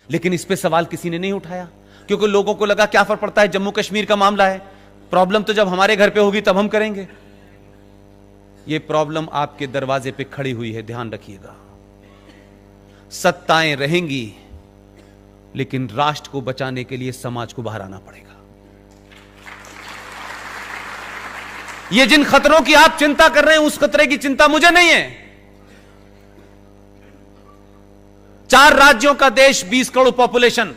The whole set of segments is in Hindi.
लेकिन इस पे सवाल किसी ने नहीं उठाया, क्योंकि लोगों को लगा क्या फर्क पड़ता है, जम्मू कश्मीर का मामला है, प्रॉब्लम तो जब हमारे घर पे होगी तब हम करेंगे। ये प्रॉब्लम आपके दरवाजे पे खड़ी हुई है, ध्यान रखिएगा। सत्ताएं रहेंगी, लेकिन राष्ट्र को बचाने के लिए समाज को बाहर आना पड़ेगा। ये जिन खतरों की आप चिंता कर रहे हैं, उस खतरे की चिंता मुझे नहीं है। 4 राज्यों का देश, 20 करोड़ पॉपुलेशन।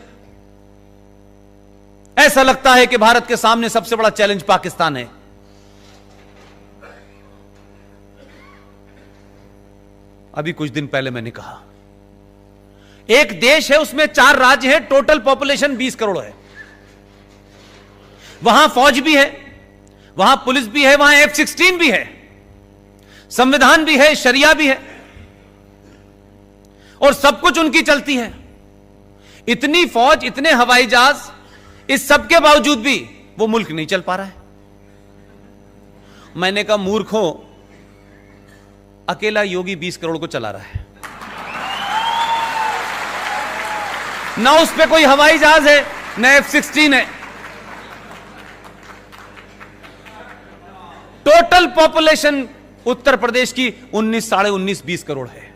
ऐसा लगता है कि भारत के सामने सबसे बड़ा चैलेंज पाकिस्तान है। अभी कुछ दिन पहले मैंने कहा, एक देश है, उसमें 4 राज्य हैं, टोटल पॉपुलेशन 20 करोड़ है। वहां फौज भी है, वहां पुलिस भी है, वहां F-16 भी है, संविधान भी है, शरिया भी है, और सब कुछ उनकी चलती है। इतनी फौज, इतने हवाई जहाज, इस सब के बावजूद भी वो मुल्क नहीं चल पा रहा है। मैंने कहा, मूर्खों, अकेला योगी 20 करोड़ को चला रहा है, ना उस पे कोई हवाई जहाज है, ना F-16 है। टोटल पॉपुलेशन उत्तर प्रदेश की 19, साढ़े 19, 20 करोड़ है,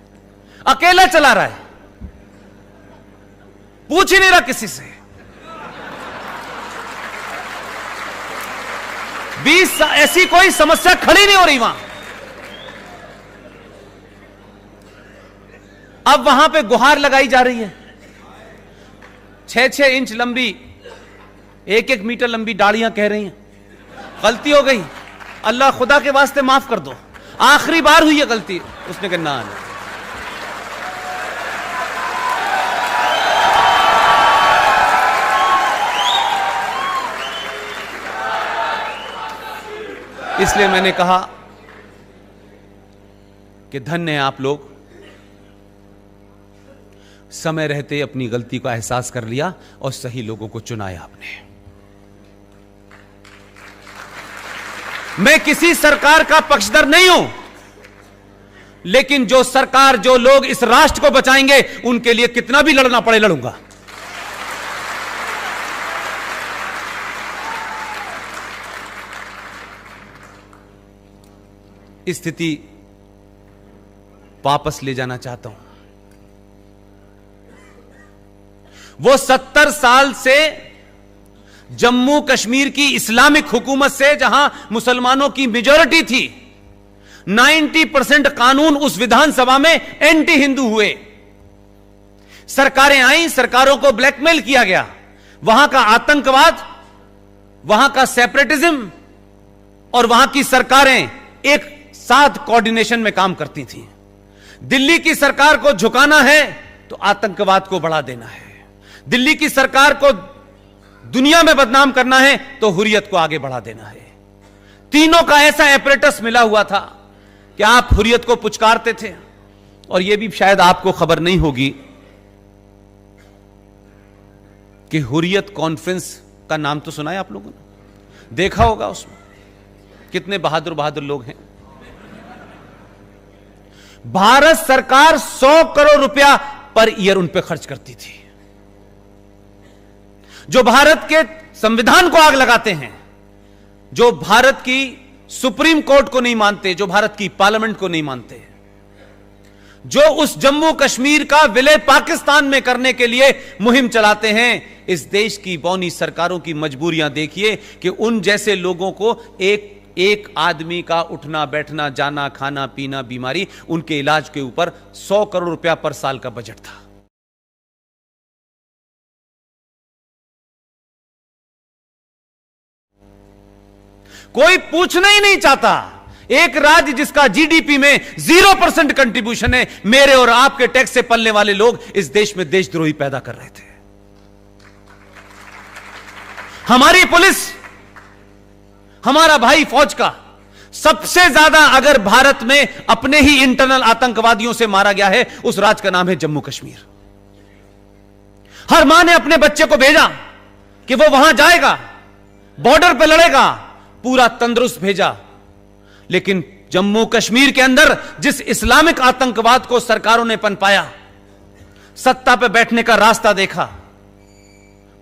अकेला चला रहा है, पूछ ही नहीं रहा किसी से। 20 ऐसी कोई समस्या खड़ी नहीं हो रही वहां। अब वहां पे गुहार लगाई जा रही है, 6-6 इंच लंबी, 1-1 मीटर लंबी डालियां कह रही हैं गलती हो गई, अल्लाह खुदा के वास्ते माफ कर दो, आखिरी बार हुई है गलती। उसने कहा ना, इसलिए मैंने कहा कि धन्य है आप लोग, समय रहते अपनी गलती का एहसास कर लिया और सही लोगों को चुनाया आपने। मैं किसी सरकार का पक्षधर नहीं हूं, लेकिन जो सरकार, जो लोग इस राष्ट्र को बचाएंगे, उनके लिए कितना भी लड़ना पड़े लड़ूंगा। स्थिति वापस ले जाना चाहता हूं। वो 70 साल से जम्मू कश्मीर की इस्लामिक हुकूमत से, जहां मुसलमानों की मेजॉरिटी थी, 90% कानून उस विधानसभा में एंटी हिंदू हुए। सरकारें आई, सरकारों को ब्लैकमेल किया गया, वहां का आतंकवाद, वहां का सेपरेटिज्म, और वहां की सरकारें एक साथ कोऑर्डिनेशन में काम करती थी। दिल्ली की सरकार को झुकाना है तो आतंकवाद को बढ़ा देना है, दिल्ली की सरकार को दुनिया में बदनाम करना है तो हुर्रियत को आगे बढ़ा देना है। तीनों का ऐसा एपरेटस मिला हुआ था कि आप हुर्रियत को पुचकारते थे। और यह भी शायद आपको खबर नहीं होगी कि हुर्रियत कॉन्फ्रेंस का नाम तो सुना है आप लोगों ने, देखा होगा, उसमें कितने बहादुर बहादुर लोग हैं। भारत सरकार 100 करोड़ रुपया पर ईयर उन पे खर्च करती थी। जो भारत के संविधान को आग लगाते हैं, जो भारत की सुप्रीम कोर्ट को नहीं मानते, जो भारत की पार्लियामेंट को नहीं मानते, जो उस जम्मू कश्मीर का विलय पाकिस्तान में करने के लिए मुहिम चलाते हैं, इस देश की बौनी सरकारों की मजबूरियां देखिए कि उन जैसे लोगों को एक आदमी का उठना बैठना, जाना, खाना पीना, बीमारी, उनके इलाज के ऊपर 100 करोड़ रुपया पर साल का बजट था। कोई पूछना ही नहीं चाहता। एक राज्य जिसका जीडीपी में 0% कंट्रीब्यूशन है, मेरे और आपके टैक्स से पलने वाले लोग इस देश में देशद्रोही पैदा कर रहे थे। हमारी पुलिस, हमारा भाई फौज का सबसे ज्यादा अगर भारत में अपने ही इंटरनल आतंकवादियों से मारा गया है, उस राज्य का नाम है जम्मू कश्मीर। हर मां ने अपने बच्चे को भेजा कि वो वहां जाएगा, बॉर्डर पे लड़ेगा, पूरा तंदुरुस्त भेजा। लेकिन जम्मू कश्मीर के अंदर जिस इस्लामिक आतंकवाद को सरकारों ने पनपाया, सत्ता पे बैठने का रास्ता देखा।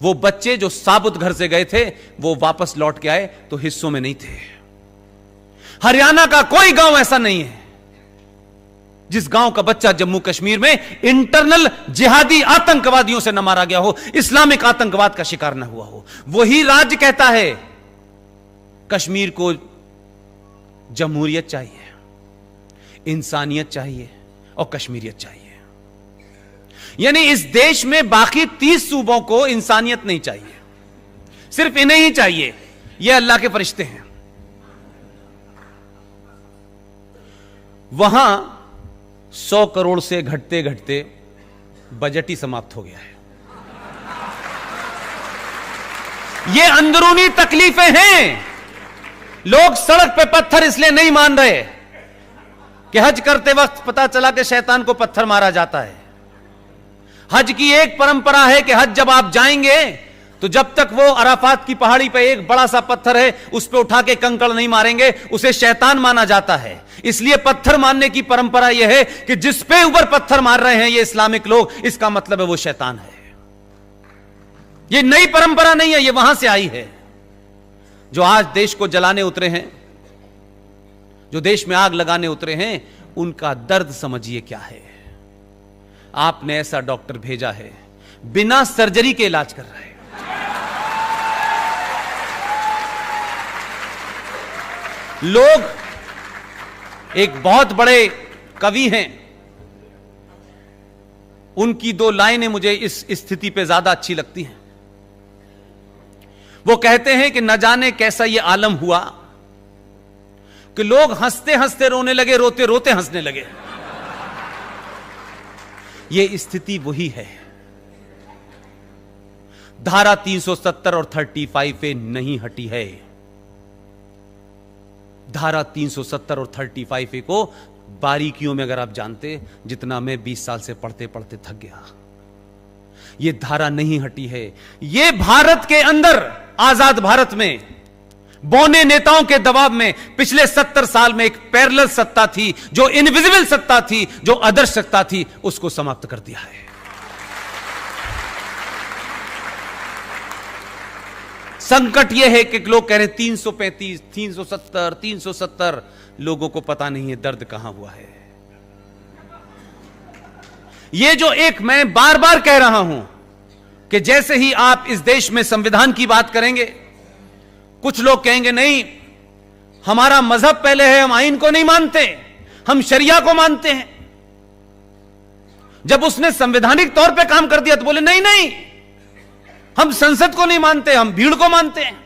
वो बच्चे जो साबुत घर से गए थे वो वापस लौट के आए तो हिस्सों में नहीं थे। हरियाणा का कोई गांव ऐसा नहीं है जिस गांव का बच्चा जम्मू कश्मीर में इंटरनल जिहादी आतंकवादियों से न मारा गया हो, इस्लामिक आतंकवाद का शिकार न हुआ हो। वही राज्य कहता है कश्मीर को जमहूरियत चाहिए, इंसानियत चाहिए और कश्मीरियत चाहिए। यानी इस देश में बाकी 30 सूबों को इंसानियत नहीं चाहिए, सिर्फ इन्हें ही चाहिए। ये अल्लाह के फरिश्ते हैं। वहां 100 करोड़ से घटते घटते बजट ही समाप्त हो गया है। ये अंदरूनी तकलीफें हैं। लोग सड़क पे पत्थर इसलिए नहीं मान रहे कि हज करते वक्त पता चला कि शैतान को पत्थर मारा जाता है। हज की एक परंपरा है कि हज जब आप जाएंगे तो जब तक वो अराफात की पहाड़ी पे एक बड़ा सा पत्थर है उस पे उठा के कंकड़ नहीं मारेंगे, उसे शैतान माना जाता है। इसलिए पत्थर मारने की परंपरा यह है कि जिस पे ऊपर पत्थर मार रहे हैं ये इस्लामिक लोग, इसका मतलब है वो शैतान है। ये नई परंपरा नहीं है, ये वहां से आई है। जो आज देश को जलाने उतरे हैं, जो देश में आग लगाने उतरे हैं, उनका दर्द समझिए क्या है। आपने ऐसा डॉक्टर भेजा है बिना सर्जरी के इलाज कर रहा है। लोग, एक बहुत बड़े कवि हैं, उनकी 2 लाइनें मुझे इस स्थिति पे ज्यादा अच्छी लगती हैं। वो कहते हैं कि न जाने कैसा ये आलम हुआ कि लोग हंसते हंसते रोने लगे, रोते रोते हंसने लगे। ये स्थिति वही है। धारा 370 और 35 पे नहीं हटी है। धारा 370 और 35 को बारीकियों में अगर आप जानते, जितना मैं 20 साल से पढ़ते पढ़ते थक गया, ये धारा नहीं हटी है। ये भारत के अंदर, आजाद भारत में बौने नेताओं के दबाव में पिछले 70 साल में एक पैरेलल सत्ता थी, जो इनविजिबल सत्ता थी, जो आदर्श सत्ता थी, उसको समाप्त कर दिया है। संकट यह है कि लोग कह रहे 335, 370, 370, लोगों को पता नहीं है दर्द कहां हुआ है। यह जो एक मैं बार बार कह रहा हूं कि जैसे ही आप इस देश में संविधान की बात करेंगे, कुछ लोग कहेंगे नहीं, हमारा मजहब पहले है, हम आईन को नहीं मानते, हम शरिया को मानते हैं। जब उसने संवैधानिक तौर पे काम कर दिया तो बोले नहीं नहीं, हम संसद को नहीं मानते, हम भीड़ को मानते हैं।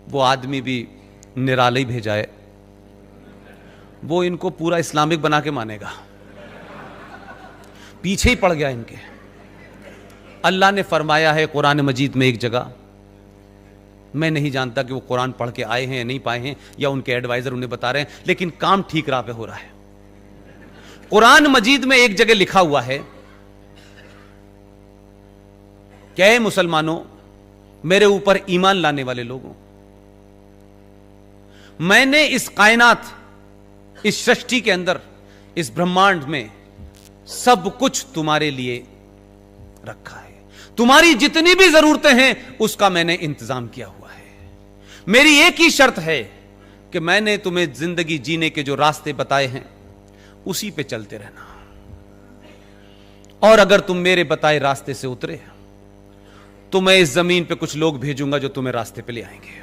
वो आदमी भी निराला ही भेजा है, वो इनको पूरा इस्लामिक बना के मानेगा। पीछे ही पड़ गया इनके। अल्लाह ने फरमाया है कुरान मजीद में एक जगह, मैं नहीं जानता कि वो कुरान पढ़ के आए हैं या नहीं पाए हैं, या उनके एडवाइजर उन्हें बता रहे हैं, लेकिन काम ठीक राह पे हो रहा है। कुरान मजीद में एक जगह लिखा हुआ है, क्या है मुसलमानों, मेरे ऊपर ईमान लाने वाले लोगों, मैंने इस कायनात, इस सृष्टि के अंदर, इस ब्रह्मांड में सब कुछ तुम्हारे लिए रखा है। तुम्हारी जितनी भी जरूरतें हैं उसका मैंने इंतजाम किया हुआ है। मेरी एक ही शर्त है कि मैंने तुम्हें जिंदगी जीने के जो रास्ते बताए हैं उसी पे चलते रहना, और अगर तुम मेरे बताए रास्ते से उतरे तो मैं इस जमीन पे कुछ लोग भेजूंगा जो तुम्हें रास्ते पे ले आएंगे।